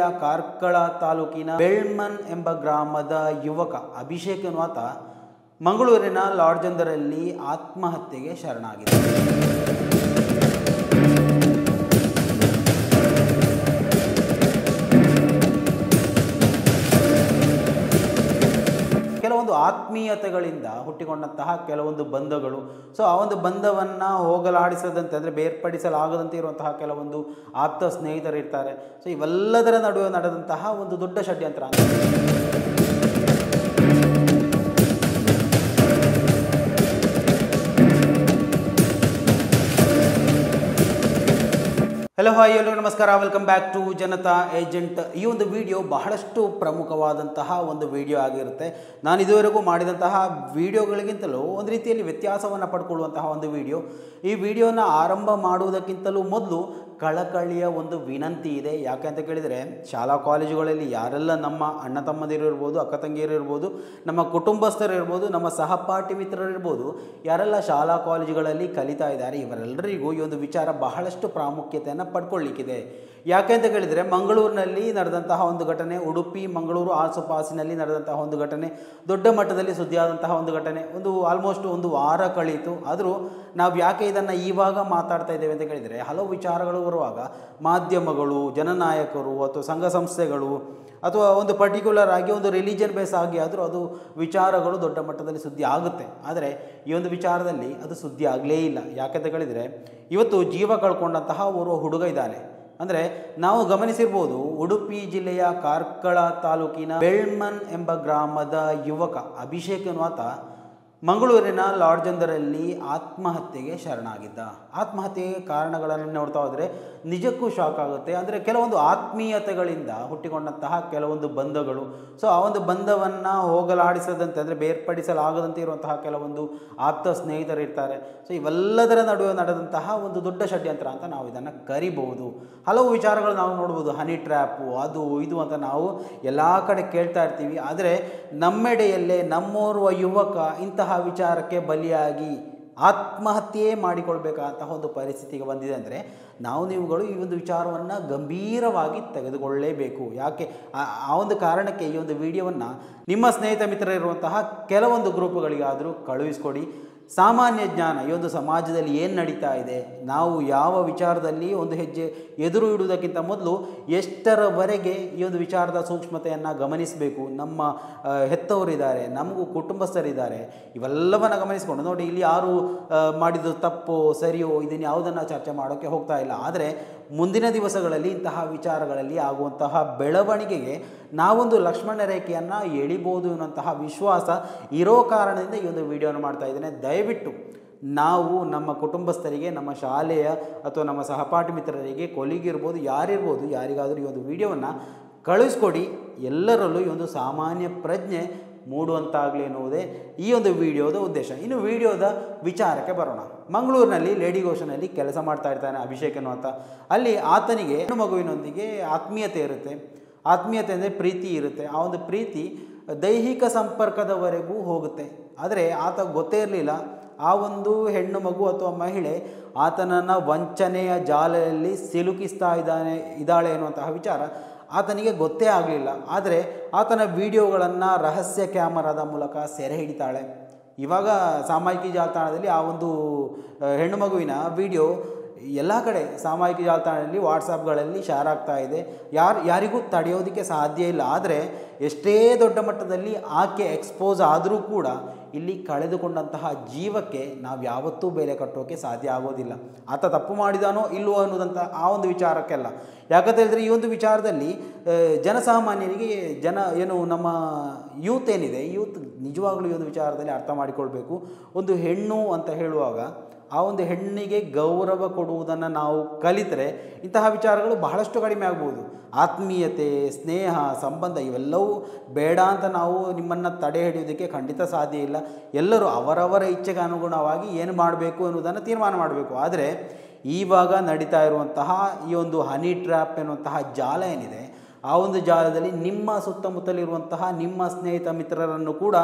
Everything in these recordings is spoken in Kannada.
ಜಿಲ್ಲೆಯ ಕಾರ್ಕಳ ತಾಲೂಕಿನ ಬೆಳ್ಮನ್ ಎಂಬ ಗ್ರಾಮದ ಯುವಕ ಅಭಿಷೇಕ್ ಎನ್ನುವಾತ ಮಂಗಳೂರಿನ ಲಾಡ್ಜೊಂದರಲ್ಲಿ ಆತ್ಮಹತ್ಯೆಗೆ ಶರಣಾಗಿದೆ. ಕೆಲವೊಂದು ಆತ್ಮೀಯತೆಗಳಿಂದ ಹುಟ್ಟಿಕೊಂಡಂತಹ ಕೆಲವೊಂದು ಬಂಧಗಳು, ಸೊ ಆ ಒಂದು ಬಂಧವನ್ನು ಹೋಗಲಾಡಿಸದಂತೆ ಅಂದರೆ ಬೇರ್ಪಡಿಸಲಾಗದಂತೆ ಇರುವಂತಹ ಕೆಲವೊಂದು ಆಪ್ತ ಸ್ನೇಹಿತರು ಇರ್ತಾರೆ. ಸೊ ಇವೆಲ್ಲದರ ನಡುವೆ ನಡೆದಂತಹ ಒಂದು ದೊಡ್ಡ ಷಡ್ಯಂತ್ರ ಅಂತ. ಹಲೋ ಹಾಯ್ ಎಲ್ಲರಿಗೂ ನಮಸ್ಕಾರ, welcome back to Janata agent. ಈ ಒಂದು ವಿಡಿಯೋ ಬಹಳಷ್ಟು ಪ್ರಮುಖವಾದಂತಹ ಒಂದು ವಿಡಿಯೋ ಆಗಿರುತ್ತೆ. ನಾನು ಇದುವರೆಗೂ ಮಾಡಿದಂತಹ ವಿಡಿಯೋಗಳಿಗಿಂತಲೂ ಒಂದು ರೀತಿಯಲ್ಲಿ ವ್ಯತ್ಯಾಸವನ್ನು ಪಡ್ಕೊಳ್ಳುವಂತಹ ಒಂದು ವಿಡಿಯೋ. ಈ ವಿಡಿಯೋನ ಆರಂಭ ಮಾಡುವುದಕ್ಕಿಂತಲೂ ಮೊದಲು ಕಳಕಳಿಯ ಒಂದು ವಿನಂತಿ ಇದೆ. ಯಾಕೆ ಅಂತ ಕೇಳಿದರೆ, ಶಾಲಾ ಕಾಲೇಜುಗಳಲ್ಲಿ ಯಾರೆಲ್ಲ ನಮ್ಮ ಅಣ್ಣ ತಮ್ಮಂದಿರು ಇರ್ಬೋದು, ಅಕ್ಕ ತಂಗಿಯರು ಇರ್ಬೋದು, ನಮ್ಮ ಕುಟುಂಬಸ್ಥರು ಇರ್ಬೋದು, ನಮ್ಮ ಸಹಪಾಠಿ ಮಿತ್ರರು ಇರ್ಬೋದು, ಯಾರೆಲ್ಲ ಶಾಲಾ ಕಾಲೇಜುಗಳಲ್ಲಿ ಕಲಿತಾ ಇದ್ದಾರೆ ಇವರೆಲ್ಲರಿಗೂ ಈ ಒಂದು ವಿಚಾರ ಬಹಳಷ್ಟು ಪ್ರಾಮುಖ್ಯತೆಯನ್ನು ಪಡ್ಕೊಳ್ಳಿಕ್ಕಿದೆ. ಯಾಕೆ ಅಂತ ಕೇಳಿದರೆ, ಮಂಗಳೂರಿನಲ್ಲಿ ನಡೆದಂತಹ ಒಂದು ಘಟನೆ, ಉಡುಪಿ ಮಂಗಳೂರು ಆಸುಪಾಸಿನಲ್ಲಿ ನಡೆದಂತಹ ಒಂದು ಘಟನೆ, ದೊಡ್ಡ ಮಟ್ಟದಲ್ಲಿ ಸುದ್ದಿಯಾದಂತಹ ಒಂದು ಘಟನೆ, ಆಲ್ಮೋಸ್ಟ್ ಒಂದು ವಾರ ಕಳೀತು. ಆದರೂ ನಾವು ಯಾಕೆ ಇದನ್ನು ಇವಾಗ ಮಾತಾಡ್ತಾ ಇದ್ದೇವೆ ಅಂತ ಕೇಳಿದರೆ, ಹಲವು ವಿಚಾರಗಳು ಬರುವಾಗ ಮಾಧ್ಯಮಗಳು, ಜನನಾಯಕರು ಅಥವಾ ಸಂಘ ಸಂಸ್ಥೆಗಳು ಅಥವಾ ಒಂದು ಪರ್ಟಿಕ್ಯುಲರ್ ಆಗಿ ಒಂದು ರಿಲಿಜನ್ ಬೇಸ್ ಆಗಿ ಆದರೂ ಅದು ವಿಚಾರಗಳು ದೊಡ್ಡ ಮಟ್ಟದಲ್ಲಿ ಸುದ್ದಿ ಆಗುತ್ತೆ. ಆದರೆ ಈ ಒಂದು ವಿಚಾರದಲ್ಲಿ ಅದು ಸುದ್ದಿ ಆಗಲೇ ಇಲ್ಲ. ಯಾಕೆಂತ ಕೇಳಿದರೆ, ಇವತ್ತು ಜೀವ ಕಳ್ಕೊಂಡಂತಹ ಓರ್ವ ಹುಡುಗ ಇದ್ದಾನೆ. ಅಂದರೆ ನಾವು ಗಮನಿಸಿರ್ಬೋದು, ಉಡುಪಿ ಜಿಲ್ಲೆಯ ಕಾರ್ಕಳ ತಾಲೂಕಿನ ಬೆಳ್ಮನ್ ಎಂಬ ಗ್ರಾಮದ ಯುವಕ ಅಭಿಷೇಕ್ ಎನ್ನುವಾತ ಮಂಗಳೂರಿನ ಲಾಡ್ಜೊಂದರಲ್ಲಿ ಆತ್ಮಹತ್ಯೆಗೆ ಶರಣಾಗಿದ್ದ. ಆತ್ಮಹತ್ಯೆಗೆ ಕಾರಣಗಳನ್ನು ನೋಡ್ತಾ ಹೋದರೆ ನಿಜಕ್ಕೂ ಶಾಕ್ ಆಗುತ್ತೆ. ಅಂದರೆ ಕೆಲವೊಂದು ಆತ್ಮೀಯತೆಗಳಿಂದ ಹುಟ್ಟಿಕೊಂಡಂತಹ ಕೆಲವೊಂದು ಬಂಧಗಳು, ಸೊ ಆ ಒಂದು ಬಂಧವನ್ನು ಹೋಗಲಾಡಿಸದಂತೆ ಅಂದರೆ ಬೇರ್ಪಡಿಸಲಾಗದಂತೆ ಇರುವಂತಹ ಕೆಲವೊಂದು ಆಪ್ತ ಸ್ನೇಹಿತರು ಇರ್ತಾರೆ. ಸೊ ಇವೆಲ್ಲದರ ನಡುವೆ ನಡೆದಂತಹ ಒಂದು ದೊಡ್ಡ ಷಡ್ಯಂತ್ರ ಅಂತ ನಾವು ಇದನ್ನು ಕರಿಬಹುದು. ಹಲವು ವಿಚಾರಗಳು ನಾವು ನೋಡ್ಬೋದು, ಹನಿ ಟ್ರ್ಯಾಪು, ಅದು ಇದು ಅಂತ ನಾವು ಎಲ್ಲ ಕಡೆ ಕೇಳ್ತಾ ಇರ್ತೀವಿ. ಆದರೆ ನಮ್ಮೆಡೆಯಲ್ಲೇ ನಮ್ಮೋರ್ವ ಯುವಕ ಇಂತಹ ವಿಚಾರಕ್ಕೆ ಬಲಿಯಾಗಿ ಆತ್ಮಹತ್ಯೆ ಮಾಡಿಕೊಳ್ಬೇಕಾದಂತಹ ಒಂದು ಪರಿಸ್ಥಿತಿಗೆ ಬಂದಿದೆ. ಅಂದರೆ ನೀವುಗಳು ಈ ಒಂದು ವಿಚಾರವನ್ನು ಗಂಭೀರವಾಗಿ ತೆಗೆದುಕೊಳ್ಳಲೇಬೇಕು. ಯಾಕೆ ಆ ಒಂದು ಕಾರಣಕ್ಕೆ ಈ ಒಂದು ವಿಡಿಯೋವನ್ನು ನಿಮ್ಮ ಸ್ನೇಹಿತ ಮಿತ್ರರಿರುವಂತಹ ಕೆಲವೊಂದು ಗ್ರೂಪ್ಗಳಿಗಾದರೂ ಕಳುಹಿಸ್ಕೊಡಿ. ಸಾಮಾನ್ಯ ಜ್ಞಾನ, ಈ ಒಂದು ಸಮಾಜದಲ್ಲಿ ಏನು ನಡೀತಾ ಇದೆ, ನಾವು ಯಾವ ವಿಚಾರದಲ್ಲಿ ಒಂದು ಹೆಜ್ಜೆ ಎದುರು ಇಡುವುದಕ್ಕಿಂತ ಮೊದಲು ಎಷ್ಟರವರೆಗೆ ಈ ಒಂದು ವಿಚಾರದ ಸೂಕ್ಷ್ಮತೆಯನ್ನು ಗಮನಿಸಬೇಕು. ನಮ್ಮ ಹೆತ್ತವರಿದ್ದಾರೆ, ನಮಗೂ ಕುಟುಂಬಸ್ಥರಿದ್ದಾರೆ, ಇವೆಲ್ಲವನ್ನು ಗಮನಿಸಿಕೊಂಡು ನೋಡಿ, ಇಲ್ಲಿ ಯಾರು ಮಾಡಿದ್ದು ತಪ್ಪೋ ಸರಿಯೋ ಇದನ್ನು ಯಾವುದನ್ನು ಚರ್ಚೆ ಮಾಡೋಕ್ಕೆ ಹೋಗ್ತಾ ಇಲ್ಲ. ಆದರೆ ಮುಂದಿನ ದಿವಸಗಳಲ್ಲಿ ಇಂತಹ ವಿಚಾರಗಳಲ್ಲಿ ಆಗುವಂತಹ ಬೆಳವಣಿಗೆಗೆ ನಾವೊಂದು ಲಕ್ಷ್ಮಣ ರೇಖೆಯನ್ನು ಎಳಿಬೋದು ಅನ್ನುವಂತಹ ವಿಶ್ವಾಸ ಇರೋ ಕಾರಣದಿಂದ ಈ ಒಂದು ವಿಡಿಯೋನ ಮಾಡ್ತಾ ಇದ್ದೇನೆ. ದಯವಿಟ್ಟು ನಾವು ನಮ್ಮ ಕುಟುಂಬಸ್ಥರಿಗೆ, ನಮ್ಮ ಶಾಲೆಯ ಅಥವಾ ನಮ್ಮ ಸಹಪಾಠಿ ಮಿತ್ರರಿಗೆ, ಕೊಲಿಗಿರ್ಬೋದು, ಯಾರಿಗಾದರೂ ಈ ಒಂದು ವಿಡಿಯೋವನ್ನು ಕಳಿಸ್ಕೊಡಿ. ಎಲ್ಲರಲ್ಲೂ ಈ ಒಂದು ಸಾಮಾನ್ಯ ಪ್ರಜ್ಞೆ ಮೂಡುವಂತಾಗಲಿ ಎನ್ನುವುದೇ ಈ ಒಂದು ವಿಡಿಯೋದ ಉದ್ದೇಶ. ಇನ್ನು ವಿಡಿಯೋದ ವಿಚಾರಕ್ಕೆ ಬರೋಣ. ಮಂಗಳೂರಿನಲ್ಲಿ ಲೇಡಿ ಗೋಷನಲ್ಲಿ ಕೆಲಸ ಮಾಡ್ತಾ ಇರ್ತಾನೆ ಅಭಿಷೇಕ್ ಎನ್ನುವಂಥ. ಅಲ್ಲಿ ಆತನಿಗೆ ಹೆಣ್ಣು ಮಗುವಿನೊಂದಿಗೆ ಆತ್ಮೀಯತೆ ಇರುತ್ತೆ. ಆತ್ಮೀಯತೆ ಅಂದರೆ ಪ್ರೀತಿ ಇರುತ್ತೆ. ಆ ಒಂದು ಪ್ರೀತಿ ದೈಹಿಕ ಸಂಪರ್ಕದವರೆಗೂ ಹೋಗುತ್ತೆ. ಆದರೆ ಆತ ಗೊತ್ತೇ ಇರಲಿಲ್ಲ, ಆ ಒಂದು ಹೆಣ್ಣು ಮಗು ಅಥವಾ ಮಹಿಳೆ ಆತನನ್ನು ವಂಚನೆಯ ಜಾಲದಲ್ಲಿ ಸಿಲುಕಿಸ್ತಾ ಇದ್ದಾಳೆ ಎನ್ನುವಂತಹ ವಿಚಾರ ಆತನಿಗೆ ಗೊತ್ತೇ ಆಗಲಿಲ್ಲ. ಆದರೆ ಆತನ ವಿಡಿಯೋಗಳನ್ನು ರಹಸ್ಯ ಕ್ಯಾಮರಾದ ಮೂಲಕ ಸೆರೆ ಹಿಡಿತಾಳೆ. ಇವಾಗ ಸಾಮಾಜಿಕ ಜಾಲತಾಣದಲ್ಲಿ ಆ ಒಂದು ಹೆಣ್ಣು ಮಗುವಿನ ವಿಡಿಯೋ ಎಲ್ಲ ಕಡೆ ಸಾಮಾಜಿಕ ಜಾಲತಾಣದಲ್ಲಿ, ವಾಟ್ಸಪ್ಗಳಲ್ಲಿ ಶೇರ್ ಆಗ್ತಾ ಇದೆ. ಯಾರಿಗೂ ತಡೆಯೋದಕ್ಕೆ ಸಾಧ್ಯ ಇಲ್ಲ. ಆದರೆ ಎಷ್ಟೇ ದೊಡ್ಡ ಮಟ್ಟದಲ್ಲಿ ಆಕೆ ಎಕ್ಸ್ಪೋಸ್ ಆದರೂ ಕೂಡ ಇಲ್ಲಿ ಕಳೆದುಕೊಂಡಂತಹ ಜೀವಕ್ಕೆ ನಾವು ಯಾವತ್ತೂ ಬೆಲೆ ಕಟ್ಟೋಕ್ಕೆ ಸಾಧ್ಯ ಆಗೋದಿಲ್ಲ. ಆತ ತಪ್ಪು ಮಾಡಿದಾನೋ ಇಲ್ಲವೋ ಅನ್ನೋದಂಥ ಆ ಒಂದು ವಿಚಾರಕ್ಕೆಲ್ಲ. ಯಾಕಂತ ಹೇಳಿದ್ರೆ, ಈ ಒಂದು ವಿಚಾರದಲ್ಲಿ ಜನಸಾಮಾನ್ಯರಿಗೆ ನಮ್ಮ ಯೂತ್ ಏನಿದೆ, ಯೂತ್ ನಿಜವಾಗ್ಲೂ ಈ ಒಂದು ವಿಚಾರದಲ್ಲಿ ಅರ್ಥ ಮಾಡಿಕೊಳ್ಬೇಕು. ಒಂದು ಹೆಣ್ಣು ಅಂತ ಹೇಳುವಾಗ ಆ ಒಂದು ಹೆಣ್ಣಿಗೆ ಗೌರವ ಕೊಡುವುದನ್ನು ನಾವು ಕಲಿತರೆ ಇಂತಹ ವಿಚಾರಗಳು ಬಹಳಷ್ಟು ಕಡಿಮೆ ಆಗ್ಬೋದು. ಆತ್ಮೀಯತೆ, ಸ್ನೇಹ, ಸಂಬಂಧ ಇವೆಲ್ಲವೂ ಬೇಡ ಅಂತ ನಾವು ನಿಮ್ಮನ್ನು ತಡೆ ಹಿಡಿಯೋದಕ್ಕೆ ಖಂಡಿತ ಸಾಧ್ಯ ಇಲ್ಲ. ಎಲ್ಲರೂ ಅವರವರ ಇಚ್ಛೆಗೆ ಅನುಗುಣವಾಗಿ ಏನು ಮಾಡಬೇಕು ಅನ್ನೋದನ್ನು ತೀರ್ಮಾನ ಮಾಡಬೇಕು. ಆದರೆ ಇವಾಗ ನಡೀತಾ ಇರುವಂತಹ ಈ ಒಂದು ಹನಿ ಟ್ರ್ಯಾಪ್ ಎನ್ನುವಂತಹ ಜಾಲ ಏನಿದೆ, ಆ ಒಂದು ಜಾಲದಲ್ಲಿ ನಿಮ್ಮ ಸುತ್ತಮುತ್ತಲಿರುವಂತಹ ನಿಮ್ಮ ಸ್ನೇಹಿತ ಮಿತ್ರರನ್ನು ಕೂಡ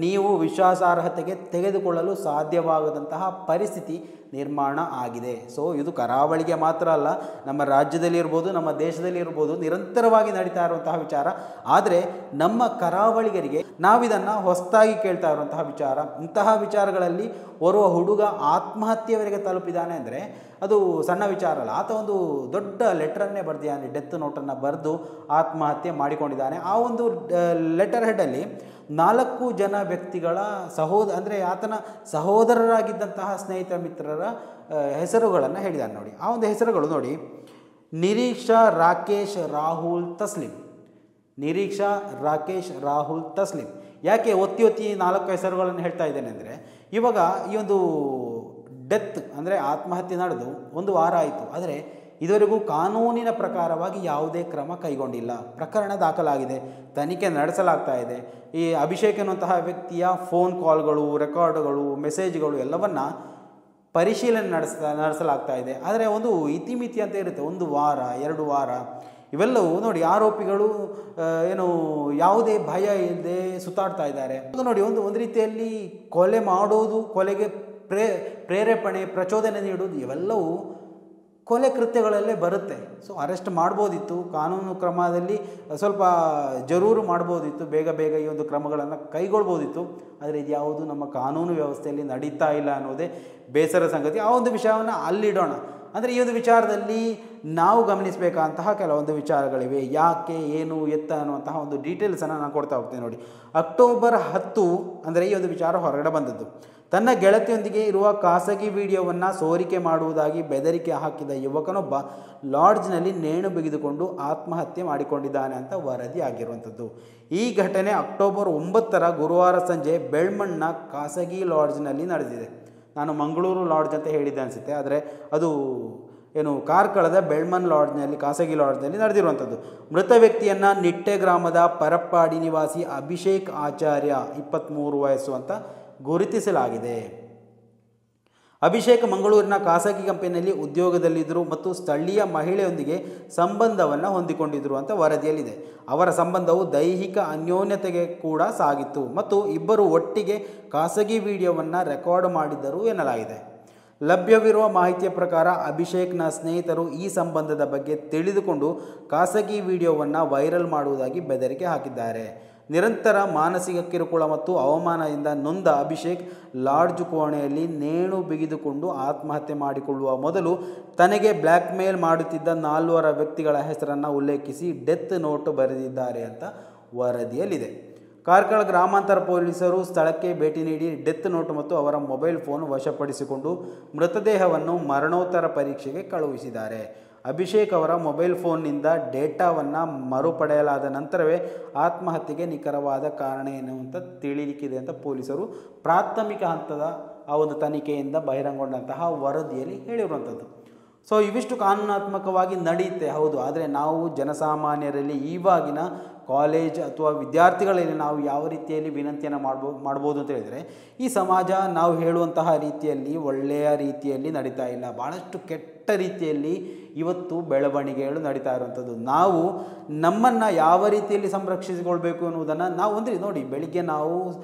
ನೀವು ವಿಶ್ವಾಸಾರ್ಹತೆಗೆ ತೆಗೆದುಕೊಳ್ಳಲು ಸಾಧ್ಯವಾಗದಂತಹ ಪರಿಸ್ಥಿತಿ ನಿರ್ಮಾಣ ಆಗಿದೆ. ಸೊ ಇದು ಕರಾವಳಿಗೆ ಮಾತ್ರ ಅಲ್ಲ, ನಮ್ಮ ರಾಜ್ಯದಲ್ಲಿ ಇರ್ಬೋದು, ನಮ್ಮ ದೇಶದಲ್ಲಿ ಇರ್ಬೋದು, ನಿರಂತರವಾಗಿ ನಡೀತಾ ಇರುವಂತಹ ವಿಚಾರ. ಆದರೆ ನಮ್ಮ ಕರಾವಳಿಗರಿಗೆ ನಾವಿದನ್ನು ಹೊಸದಾಗಿ ಕೇಳ್ತಾ ಇರುವಂತಹ ವಿಚಾರ. ಇಂತಹ ವಿಚಾರಗಳಲ್ಲಿ ಓರ್ವ ಹುಡುಗ ಆತ್ಮಹತ್ಯೆಯವರೆಗೆ ತಲುಪಿದ್ದಾನೆ ಅಂದರೆ ಅದು ಸಣ್ಣ ವಿಚಾರ ಅಲ್ಲ. ಆತ ಒಂದು ದೊಡ್ಡ ಲೆಟ್ರನ್ನೇ ಬರೆದಿದ್ದಾನೆ, ಡೆತ್ ನೋಟನ್ನು ಬರೆದು ಆತ್ಮಹತ್ಯೆ ಮಾಡಿಕೊಂಡಿದ್ದಾನೆ. ಆ ಒಂದು ಲೆಟರ್ ಹೆಡಲ್ಲಿ 4 ಜನ ವ್ಯಕ್ತಿಗಳ ಅಂದರೆ ಆತನ ಸಹೋದರರಾಗಿದ್ದಂತಹ ಸ್ನೇಹಿತ ಮಿತ್ರರ ಹೆಸರುಗಳನ್ನು ಹೇಳಿದ್ದಾನೆ ನೋಡಿ. ಆ ಒಂದು ಹೆಸರುಗಳು ನೋಡಿ: ನಿರೀಕ್ಷಾ, ರಾಕೇಶ್, ರಾಹುಲ್, ತಸ್ಲಿಂ. ನಿರೀಕ್ಷಾ, ರಾಕೇಶ್, ರಾಹುಲ್, ತಸ್ಲಿಂ. ಯಾಕೆ ಒತ್ತಿ 4 ಹೆಸರುಗಳನ್ನು ಹೇಳ್ತಾ ಇದ್ದೇನೆ ಅಂದರೆ, ಇವಾಗ ಈ ಒಂದು ಡೆತ್ ಅಂದರೆ ಆತ್ಮಹತ್ಯೆ ನಡೆದು 1 ವಾರ ಆಯಿತು, ಆದರೆ ಇದುವರೆಗೂ ಕಾನೂನಿನ ಪ್ರಕಾರವಾಗಿ ಯಾವುದೇ ಕ್ರಮ ಕೈಗೊಂಡಿಲ್ಲ. ಪ್ರಕರಣ ದಾಖಲಾಗಿದೆ, ತನಿಖೆ ನಡೆಸಲಾಗ್ತಾ ಇದೆ. ಈ ಅಭಿಷೇಕ್ ಎನ್ನುವಂತಹ ವ್ಯಕ್ತಿಯ ಫೋನ್ ಕಾಲ್ಗಳು, ರೆಕಾರ್ಡ್ಗಳು, ಮೆಸೇಜ್ಗಳು ಎಲ್ಲವನ್ನು ಪರಿಶೀಲನೆ ನಡೆಸಲಾಗ್ತಾ ಇದೆ. ಆದರೆ ಒಂದು ಇತಿಮಿತಿ ಅಂತ ಇರುತ್ತೆ, 1 ವಾರ 2 ವಾರ ಇವೆಲ್ಲವೂ ನೋಡಿ. ಆರೋಪಿಗಳು ಯಾವುದೇ ಭಯ ಇಲ್ಲದೆ ಸುತ್ತಾಡ್ತಾ ಇದ್ದಾರೆ. ನೋಡಿ, ಒಂದು ರೀತಿಯಲ್ಲಿ ಕೊಲೆ ಮಾಡೋದು, ಕೊಲೆಗೆ ಪ್ರೇರೇಪಣೆ, ಪ್ರಚೋದನೆ ನೀಡುವುದು ಇವೆಲ್ಲವೂ ಕೊಲೆ ಕೃತ್ಯಗಳಲ್ಲೇ ಬರುತ್ತೆ. ಸೊ ಅರೆಸ್ಟ್ ಮಾಡ್ಬೋದಿತ್ತು, ಕಾನೂನು ಕ್ರಮದಲ್ಲಿ ಸ್ವಲ್ಪ ಜರೂರು ಮಾಡ್ಬೋದಿತ್ತು, ಬೇಗ ಈ ಒಂದು ಕ್ರಮಗಳನ್ನು ಕೈಗೊಳ್ಬೋದಿತ್ತು. ಆದರೆ ಇದು ಯಾವುದು ನಮ್ಮ ಕಾನೂನು ವ್ಯವಸ್ಥೆಯಲ್ಲಿ ನಡೀತಾ ಇಲ್ಲ ಅನ್ನೋದೇ ಬೇಸರ ಸಂಗತಿ. ಆ ಒಂದು ವಿಷಯವನ್ನು ಅಲ್ಲಿಡೋಣ. ಅಂದರೆ ಈ ಒಂದು ವಿಚಾರದಲ್ಲಿ ನಾವು ಗಮನಿಸಬೇಕಾದಂತಹ ಕೆಲವೊಂದು ವಿಚಾರಗಳಿವೆ. ಯಾಕೆ, ಏನು, ಎತ್ತ ಅನ್ನುವಂತಹ ಒಂದು ಡೀಟೇಲ್ಸನ್ನು ನಾನು ಕೊಡ್ತಾ ಹೋಗ್ತೀನಿ ನೋಡಿ. ಅಕ್ಟೋಬರ್ 10 ಅಂದರೆ ಈ ಒಂದು ವಿಚಾರ ಹೊರಗಡೆ ಬಂದದ್ದು. ತನ್ನ ಗೆಳತಿಯೊಂದಿಗೆ ಇರುವ ಖಾಸಗಿ ವಿಡಿಯೋವನ್ನು ಸೋರಿಕೆ ಮಾಡುವುದಾಗಿ ಬೆದರಿಕೆ ಹಾಕಿದ ಯುವಕನೊಬ್ಬ ಲಾಡ್ಜ್ನಲ್ಲಿ ನೇಣು ಬಿಗಿದುಕೊಂಡು ಆತ್ಮಹತ್ಯೆ ಮಾಡಿಕೊಂಡಿದ್ದಾನೆ ಅಂತ ವರದಿ ಆಗಿರುವಂಥದ್ದು. ಈ ಘಟನೆ ಅಕ್ಟೋಬರ್ 9 ಗುರುವಾರ ಸಂಜೆ ಬೆಳ್ಮಣ್ಣ ಖಾಸಗಿ ಲಾಡ್ಜ್ನಲ್ಲಿ ನಡೆದಿದೆ. ನಾನು ಮಂಗಳೂರು ಲಾಡ್ಜ್ ಅಂತ ಹೇಳಿದ್ದೆ ಅನಿಸುತ್ತೆ, ಆದರೆ ಅದು ಕಾರ್ಕಳದ ಬೆಳ್ಮನ್ ಲಾಡ್ಜ್ನಲ್ಲಿ, ಖಾಸಗಿ ಲಾಡ್ಜ್ನಲ್ಲಿ ನಡೆದಿರುವಂಥದ್ದು. ಮೃತ ವ್ಯಕ್ತಿಯನ್ನು ನಿಟ್ಟೆ ಗ್ರಾಮದ ಪರಪ್ಪಾಡಿ ನಿವಾಸಿ ಅಭಿಷೇಕ್ ಆಚಾರ್ಯ 23 ವಯಸ್ಸು ಅಂತ ಗುರುತಿಸಲಾಗಿದೆ. ಅಭಿಷೇಕ್ ಮಂಗಳೂರಿನ ಖಾಸಗಿ ಕಂಪನಿಯಲ್ಲಿ ಉದ್ಯೋಗದಲ್ಲಿದ್ದರು ಮತ್ತು ಸ್ಥಳೀಯ ಮಹಿಳೆಯೊಂದಿಗೆ ಸಂಬಂಧವನ್ನು ಹೊಂದಿಕೊಂಡಿದ್ದರು ಅಂತ ವರದಿಯಲ್ಲಿದೆ. ಅವರ ಸಂಬಂಧವು ದೈಹಿಕ ಅನ್ಯೋನ್ಯತೆಗೆ ಕೂಡ ಸಾಗಿತ್ತು ಮತ್ತು ಇಬ್ಬರು ಒಟ್ಟಿಗೆ ಖಾಸಗಿ ವಿಡಿಯೋವನ್ನು ರೆಕಾರ್ಡ್ ಮಾಡಿದ್ದರು ಎನ್ನಲಾಗಿದೆ. ಲಭ್ಯವಿರುವ ಮಾಹಿತಿಯ ಪ್ರಕಾರ ಅಭಿಷೇಕ್ನ ಸ್ನೇಹಿತರು ಈ ಸಂಬಂಧದ ಬಗ್ಗೆ ತಿಳಿದುಕೊಂಡು ಖಾಸಗಿ ವಿಡಿಯೋವನ್ನು ವೈರಲ್ ಮಾಡುವುದಾಗಿ ಬೆದರಿಕೆ ಹಾಕಿದ್ದಾರೆ. ನಿರಂತರ ಮಾನಸಿಕ ಕಿರುಕುಳ ಮತ್ತು ಅವಮಾನದಿಂದ ನೊಂದ ಅಭಿಷೇಕ್ ಲಾಡ್ಜ್ ಕೋಣೆಯಲ್ಲಿ ನೇಣು ಬಿಗಿದುಕೊಂಡು ಆತ್ಮಹತ್ಯೆ ಮಾಡಿಕೊಳ್ಳುವ ಮೊದಲು ತನಗೆ ಬ್ಲ್ಯಾಕ್ ಮೇಲ್ ಮಾಡುತ್ತಿದ್ದ 4 ವ್ಯಕ್ತಿಗಳ ಹೆಸರನ್ನು ಉಲ್ಲೇಖಿಸಿ ಡೆತ್ ನೋಟ್ ಬರೆದಿದ್ದಾರೆ ಅಂತ ವರದಿಯಲ್ಲಿದೆ. ಕಾರ್ಕಳ ಗ್ರಾಮಾಂತರ ಪೊಲೀಸರು ಸ್ಥಳಕ್ಕೆ ಭೇಟಿ ನೀಡಿ ಡೆತ್ ನೋಟ್ ಮತ್ತು ಅವರ ಮೊಬೈಲ್ ಫೋನ್ ವಶಪಡಿಸಿಕೊಂಡು ಮೃತದೇಹವನ್ನು ಮರಣೋತ್ತರ ಪರೀಕ್ಷೆಗೆ ಕಳುಹಿಸಿದ್ದಾರೆ. ಅಭಿಷೇಕ್ ಅವರ ಮೊಬೈಲ್ ಫೋನ್ನಿಂದ ಡೇಟಾವನ್ನು ಮರುಪಡೆಯಲಾದ ನಂತರವೇ ಆತ್ಮಹತ್ಯೆಗೆ ನಿಖರವಾದ ಕಾರಣ ಏನು ಅಂತ ತಿಳಿಲಿಕ್ಕಿದೆ ಅಂತ ಪೊಲೀಸರು ಪ್ರಾಥಮಿಕ ಹಂತದ ಆ ಒಂದು ತನಿಖೆಯಿಂದ ಬಹಿರಂಗೊಂಡಂತಹ ವರದಿಯಲ್ಲಿ ಹೇಳಿರುವಂಥದ್ದು. ಸೊ ಇವಿಷ್ಟು ಕಾನೂನಾತ್ಮಕವಾಗಿ ನಡೆಯುತ್ತೆ, ಹೌದು. ಆದರೆ ನಾವು ಜನಸಾಮಾನ್ಯರಲ್ಲಿ ಇವಾಗಿನ ಕಾಲೇಜ್ ಅಥವಾ ವಿದ್ಯಾರ್ಥಿಗಳಲ್ಲಿ ನಾವು ಯಾವ ರೀತಿಯಲ್ಲಿ ವಿನಂತಿಯನ್ನು ಮಾಡ್ಬೋದು ಅಂತ ಹೇಳಿದರೆ, ಈ ಸಮಾಜ ನಾವು ಹೇಳುವಂತಹ ರೀತಿಯಲ್ಲಿ ಒಳ್ಳೆಯ ರೀತಿಯಲ್ಲಿ ನಡೀತಾ ಇಲ್ಲ. ಭಾಳಷ್ಟು ಕೆಟ್ಟ ರೀತಿಯಲ್ಲಿ ಇವತ್ತು ಬೆಳವಣಿಗೆಗಳು ನಡೀತಾ ಇರುವಂಥದ್ದು. ನಾವು ನಮ್ಮನ್ನು ಯಾವ ರೀತಿಯಲ್ಲಿ ಸಂರಕ್ಷಿಸಿಕೊಳ್ಬೇಕು ಅನ್ನೋದನ್ನು ನಾವು ನೋಡಿ, ಬೆಳಿಗ್ಗೆ ನಾವು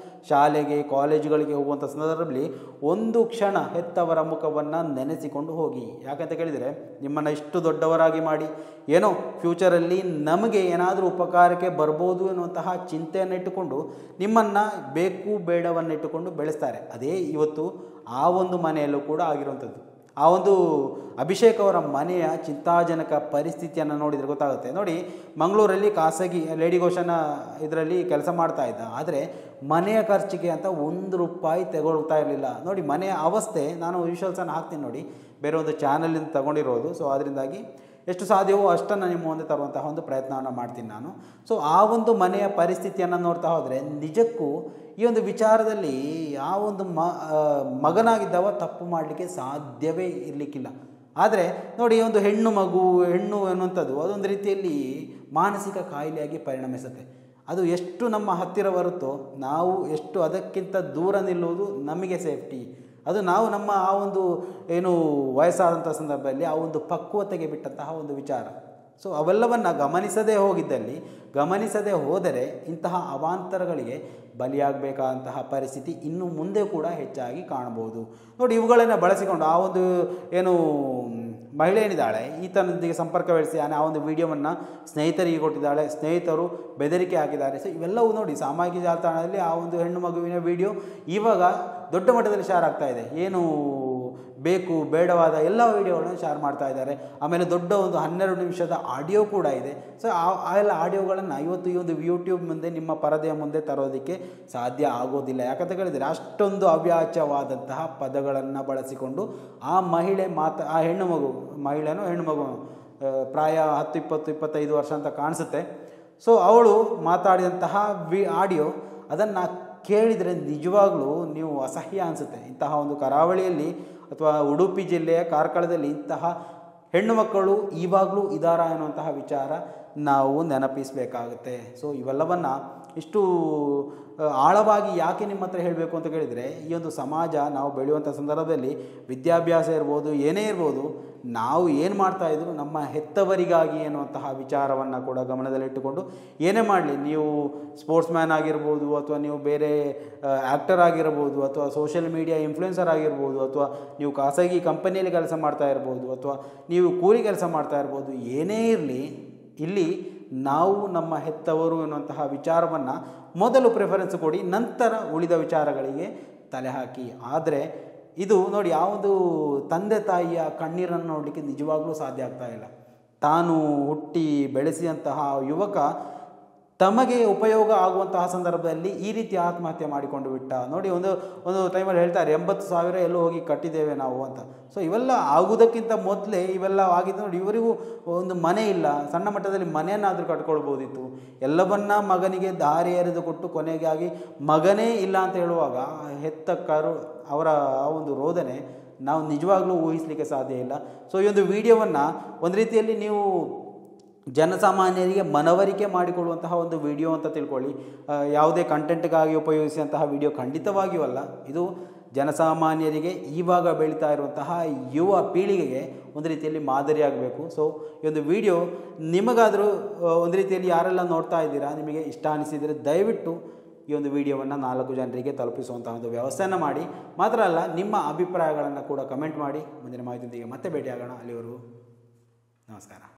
ಶಾಲೆಗೆ ಕಾಲೇಜುಗಳಿಗೆ ಹೋಗುವಂಥ ಸಂದರ್ಭದಲ್ಲಿ ಒಂದು ಕ್ಷಣ ಹೆತ್ತವರ ಮುಖವನ್ನು ನೆನೆಸಿಕೊಂಡು ಹೋಗಿ. ಯಾಕಂತ ಕೇಳಿದರೆ, ನಿಮ್ಮನ್ನು ಇಷ್ಟು ದೊಡ್ಡವರಾಗಿ ಮಾಡಿ ಏನೋ ಫ್ಯೂಚರಲ್ಲಿ ನಮಗೆ ಏನಾದರೂ ಉಪಕಾರಕ್ಕೆ ಬರ್ಬೋದು ಎನ್ನುವಂತಹ ಚಿಂತೆಯನ್ನು ಇಟ್ಟುಕೊಂಡು ನಿಮ್ಮನ್ನು ಬೇಕು ಬೇಡವನ್ನಿಟ್ಟುಕೊಂಡು ಬೆಳೆಸ್ತಾರೆ. ಅದೇ ಇವತ್ತು ಆ ಒಂದು ಮನೆಯಲ್ಲೂ ಕೂಡ ಆಗಿರುವಂಥದ್ದು. ಆ ಒಂದು ಅಭಿಷೇಕ್ ಅವರ ಮನೆಯ ಚಿಂತಾಜನಕ ಪರಿಸ್ಥಿತಿಯನ್ನು ನೋಡಿದರೆ ಗೊತ್ತಾಗುತ್ತೆ. ನೋಡಿ, ಮಂಗಳೂರಲ್ಲಿ ಖಾಸಗಿ ಲೇಡಿ ಘೋಷನ ಇದರಲ್ಲಿ ಕೆಲಸ ಮಾಡ್ತಾ ಇದ್ದ, ಆದರೆ ಮನೆಯ ಖರ್ಚಿಗೆ ಅಂತ ₹1 ತಗೊಳ್ತಾ ಇರಲಿಲ್ಲ. ನೋಡಿ ಮನೆಯ ಅವಸ್ಥೆ. ನಾನು ವಿಷುವಲ್ಸನ್ನು ಹಾಕ್ತೀನಿ ನೋಡಿ, ಬೇರೆ ಒಂದು ಚಾನಲಿಂದ ತಗೊಂಡಿರೋದು. ಸೊ ಅದರಿಂದಾಗಿ ಎಷ್ಟು ಸಾಧ್ಯವೋ ಅಷ್ಟನ್ನು ನಿಮ್ಮ ಮುಂದೆ ತರುವಂತಹ ಒಂದು ಪ್ರಯತ್ನವನ್ನು ಮಾಡ್ತೀನಿ ನಾನು. ಸೊ ಆ ಒಂದು ಮನೆಯ ಪರಿಸ್ಥಿತಿಯನ್ನು ನೋಡ್ತಾ ಹೋದರೆ ನಿಜಕ್ಕೂ ಈ ಒಂದು ವಿಚಾರದಲ್ಲಿ ಆ ಒಂದು ಮಗನಾಗಿದ್ದವ ತಪ್ಪು ಮಾಡಲಿಕ್ಕೆ ಸಾಧ್ಯವೇ ಇರಲಿಕ್ಕಿಲ್ಲ. ಆದರೆ ನೋಡಿ, ಒಂದು ಹೆಣ್ಣು ಎನ್ನುವಂಥದ್ದು ಅದೊಂದು ರೀತಿಯಲ್ಲಿ ಮಾನಸಿಕ ಕಾಯಿಲೆಯಾಗಿ ಪರಿಣಮಿಸುತ್ತೆ. ಅದು ಎಷ್ಟು ನಮ್ಮ ಹತ್ತಿರ ಬರುತ್ತೋ ನಾವು ಎಷ್ಟು ಅದಕ್ಕಿಂತ ದೂರ ನಿಲ್ಲುವುದು ನಮಗೆ ಸೇಫ್ಟಿ. ಅದು ನಾವು ನಮ್ಮ ಆ ಒಂದು ವಯಸ್ಸಾದಂಥ ಸಂದರ್ಭದಲ್ಲಿ ಆ ಒಂದು ಪಕ್ವತೆಗೆ ಬಿಟ್ಟಂತಹ ಒಂದು ವಿಚಾರ. ಸೊ ಅವೆಲ್ಲವನ್ನು ಗಮನಿಸದೇ ಹೋದರೆ ಇಂತಹ ಅವಾಂತರಗಳಿಗೆ ಬಲಿಯಾಗಬೇಕಾದಂತಹ ಪರಿಸ್ಥಿತಿ ಇನ್ನು ಮುಂದೆ ಕೂಡ ಹೆಚ್ಚಾಗಿ ಕಾಣ್ಬೋದು. ನೋಡಿ, ಇವುಗಳನ್ನು ಬಳಸಿಕೊಂಡು ಆ ಒಂದು ಏನು ಮಹಿಳೆ ಏನಿದ್ದಾಳೆ ಈತನೊಂದಿಗೆ ಸಂಪರ್ಕ ಬೆಳೆಸಿ ಆ ಒಂದು ವಿಡಿಯೋವನ್ನು ಸ್ನೇಹಿತರಿಗೆ ಕೊಟ್ಟಿದ್ದಾಳೆ, ಸ್ನೇಹಿತರು ಬೆದರಿಕೆ ಹಾಕಿದ್ದಾರೆ. ಸೊ ಇವೆಲ್ಲವೂ ನೋಡಿ ಸಾಮಾಜಿಕ ಜಾಲತಾಣದಲ್ಲಿ ಆ ಒಂದು ಹೆಣ್ಣು ಮಗುವಿನ ವಿಡಿಯೋ ಇವಾಗ ದೊಡ್ಡ ಮಟ್ಟದಲ್ಲಿ ಶೇರ್ ಆಗ್ತಾ ಇದೆ. ಏನು ಬೇಕು ಬೇಡವಾದ ಎಲ್ಲ ವಿಡಿಯೋಗಳನ್ನು ಶೇರ್ ಮಾಡ್ತಾ ಇದ್ದಾರೆ. ಆಮೇಲೆ ದೊಡ್ಡ ಒಂದು 12 ನಿಮಿಷದ ಆಡಿಯೋ ಕೂಡ ಇದೆ. ಸೊ ಆ ಎಲ್ಲ ಆಡಿಯೋಗಳನ್ನು ಇವತ್ತು ಈ ಒಂದು ಯೂಟ್ಯೂಬ್ ಮುಂದೆ ನಿಮ್ಮ ಪರದೆಯ ಮುಂದೆ ತರೋದಕ್ಕೆ ಸಾಧ್ಯ ಆಗೋದಿಲ್ಲ. ಯಾಕಂತ ಕೇಳಿದರೆ ಅಷ್ಟೊಂದು ಅವ್ಯಾಚ್ಯವಾದಂತಹ ಪದಗಳನ್ನು ಬಳಸಿಕೊಂಡು ಆ ಮಹಿಳೆ ಆ ಹೆಣ್ಣು ಮಗು ಪ್ರಾಯ 10, 20, 25 ವರ್ಷ ಅಂತ ಕಾಣಿಸುತ್ತೆ. ಸೊ ಅವಳು ಮಾತಾಡಿದಂತಹ ಆಡಿಯೋ ಅದನ್ನು ಕೇಳಿದರೆ ನಿಜವಾಗ್ಲೂ ನೀವು ಅಸಹ್ಯ ಅನಿಸುತ್ತೆ. ಇಂತಹ ಒಂದು ಕರಾವಳಿಯಲ್ಲಿ ಅಥವಾ ಉಡುಪಿ ಜಿಲ್ಲೆಯ ಕಾರ್ಕಳದಲ್ಲಿ ಇಂತಹ ಹೆಣ್ಣು ಮಕ್ಕಳು ಇವಾಗಲೂ ಇದ್ದಾರಾ ಅನ್ನುವಂತಹ ವಿಚಾರ ನಾವು ನೆನಪಿಸಬೇಕಾಗುತ್ತೆ. ಸೊ ಇವೆಲ್ಲವನ್ನು ಇಷ್ಟು ಆಳವಾಗಿ ಯಾಕೆ ನಿಮ್ಮ ಹತ್ರ ಹೇಳಬೇಕು ಅಂತ ಕೇಳಿದರೆ, ಈ ಒಂದು ಸಮಾಜ ನಾವು ಬೆಳೆಯುವಂಥ ಸಂದರ್ಭದಲ್ಲಿ ವಿದ್ಯಾಭ್ಯಾಸ ಇರ್ಬೋದು, ಏನೇ ಇರ್ಬೋದು, ನಾವು ಏನು ಮಾಡ್ತಾಯಿದ್ರು ನಮ್ಮ ಹೆತ್ತವರಿಗಾಗಿ ಎನ್ನುವಂತಹ ವಿಚಾರವನ್ನು ಕೂಡ ಗಮನದಲ್ಲಿಟ್ಟುಕೊಂಡು ಏನೇ ಮಾಡಲಿ, ನೀವು ಸ್ಪೋರ್ಟ್ಸ್ ಮ್ಯಾನ್ ಆಗಿರ್ಬೋದು, ಅಥವಾ ನೀವು ಬೇರೆ ಆ್ಯಕ್ಟರ್ ಆಗಿರ್ಬೋದು, ಅಥವಾ ಸೋಷಿಯಲ್ ಮೀಡಿಯಾ ಇನ್ಫ್ಲುಯೆನ್ಸರ್ ಆಗಿರ್ಬೋದು, ಅಥವಾ ನೀವು ಖಾಸಗಿ ಕಂಪನಿಯಲ್ಲಿ ಕೆಲಸ ಮಾಡ್ತಾ ಇರ್ಬೋದು, ಅಥವಾ ನೀವು ಕೂಲಿ ಕೆಲಸ ಮಾಡ್ತಾ ಇರ್ಬೋದು, ಏನೇ ಇರಲಿ, ಇಲ್ಲಿ ನಾವು ನಮ್ಮ ಹೆತ್ತವರು ಎನ್ನುವಂತಹ ವಿಚಾರವನ್ನು ಮೊದಲು ಪ್ರಿಫರೆನ್ಸ್ ಕೊಡಿ, ನಂತರ ಉಳಿದ ವಿಚಾರಗಳಿಗೆ ತಲೆ ಹಾಕಿ. ಆದರೆ ಇದು ನೋಡಿ, ಯಾವುದು ತಂದೆ ತಾಯಿಯ ಕಣ್ಣೀರನ್ನು ನೋಡಲಿಕ್ಕೆ ನಿಜವಾಗ್ಲೂ ಸಾಧ್ಯ ಆಗ್ತಾ ಇಲ್ಲ. ತಾನು ಹುಟ್ಟಿ ಬೆಳೆಸಿದಂತಹ ಯುವಕ ತಮಗೆ ಉಪಯೋಗ ಆಗುವಂತಹ ಸಂದರ್ಭದಲ್ಲಿ ಈ ರೀತಿ ಆತ್ಮಹತ್ಯೆ ಮಾಡಿಕೊಂಡು ಬಿಟ್ಟ. ನೋಡಿ, ಒಂದು ಟೈಮಲ್ಲಿ ಹೇಳ್ತಾರೆ 80,000 ಎಲ್ಲೋ ಹೋಗಿ ಕಟ್ಟಿದ್ದೇವೆ ನಾವು ಅಂತ. ಸೊ ಇವೆಲ್ಲ ಆಗುವುದಕ್ಕಿಂತ ಮೊದಲೇ ಇವೆಲ್ಲ ಆಗಿದ್ದು. ನೋಡಿ, ಇವರಿಗೂ ಒಂದು ಮನೆ ಇಲ್ಲ, ಸಣ್ಣ ಮಟ್ಟದಲ್ಲಿ ಮನೆಯನ್ನಾದರೂ ಕಟ್ಕೊಳ್ಬೋದಿತ್ತು. ಎಲ್ಲವನ್ನ ಮಗನಿಗೆ ದಾರಿ ಎರೆದು ಕೊಟ್ಟು ಕೊನೆಗಾಗಿ ಮಗನೇ ಇಲ್ಲ ಅಂತ ಹೇಳುವಾಗ ಹೆತ್ತ ಅವರ ಆ ಒಂದು ರೋದನೆ ನಾವು ನಿಜವಾಗ್ಲೂ ಊಹಿಸಲಿಕ್ಕೆ ಸಾಧ್ಯ ಇಲ್ಲ. ಸೊ ಈ ಒಂದು ವಿಡಿಯೋವನ್ನು ಒಂದು ರೀತಿಯಲ್ಲಿ ನೀವು ಜನಸಾಮಾನ್ಯರಿಗೆ ಮನವರಿಕೆ ಮಾಡಿಕೊಳ್ಳುವಂತಹ ಒಂದು ವಿಡಿಯೋ ಅಂತ ತಿಳ್ಕೊಳ್ಳಿ. ಯಾವುದೇ ಕಂಟೆಂಟ್ಗಾಗಿ ಉಪಯೋಗಿಸಿದಂತಹ ವಿಡಿಯೋ ಖಂಡಿತವಾಗಿಯೂ ಅಲ್ಲ. ಇದು ಜನಸಾಮಾನ್ಯರಿಗೆ ಇವಾಗ ಬೆಳೀತಾ ಇರುವಂತಹ ಯುವ ಪೀಳಿಗೆಗೆ ಒಂದು ರೀತಿಯಲ್ಲಿ ಮಾದರಿಯಾಗಬೇಕು. ಸೊ ಈ ಒಂದು ವಿಡಿಯೋ ನಿಮಗಾದರೂ ಒಂದು ರೀತಿಯಲ್ಲಿ ಯಾರೆಲ್ಲ ನೋಡ್ತಾ ಇದ್ದೀರಾ, ನಿಮಗೆ ಇಷ್ಟ ಅನಿಸಿದರೆ ದಯವಿಟ್ಟು ಈ ಒಂದು ವಿಡಿಯೋವನ್ನು 4 ಜನರಿಗೆ ತಲುಪಿಸುವಂತಹ ಒಂದು ವ್ಯವಸ್ಥೆಯನ್ನು ಮಾಡಿ. ಮಾತ್ರ ಅಲ್ಲ, ನಿಮ್ಮ ಅಭಿಪ್ರಾಯಗಳನ್ನು ಕೂಡ ಕಮೆಂಟ್ ಮಾಡಿ. ಮುಂದಿನ ಮಾಹಿತಿಯೊಂದಿಗೆ ಮತ್ತೆ ಭೇಟಿಯಾಗೋಣ. ಅಲ್ಲಿವರೆಗೂ ನಮಸ್ಕಾರ.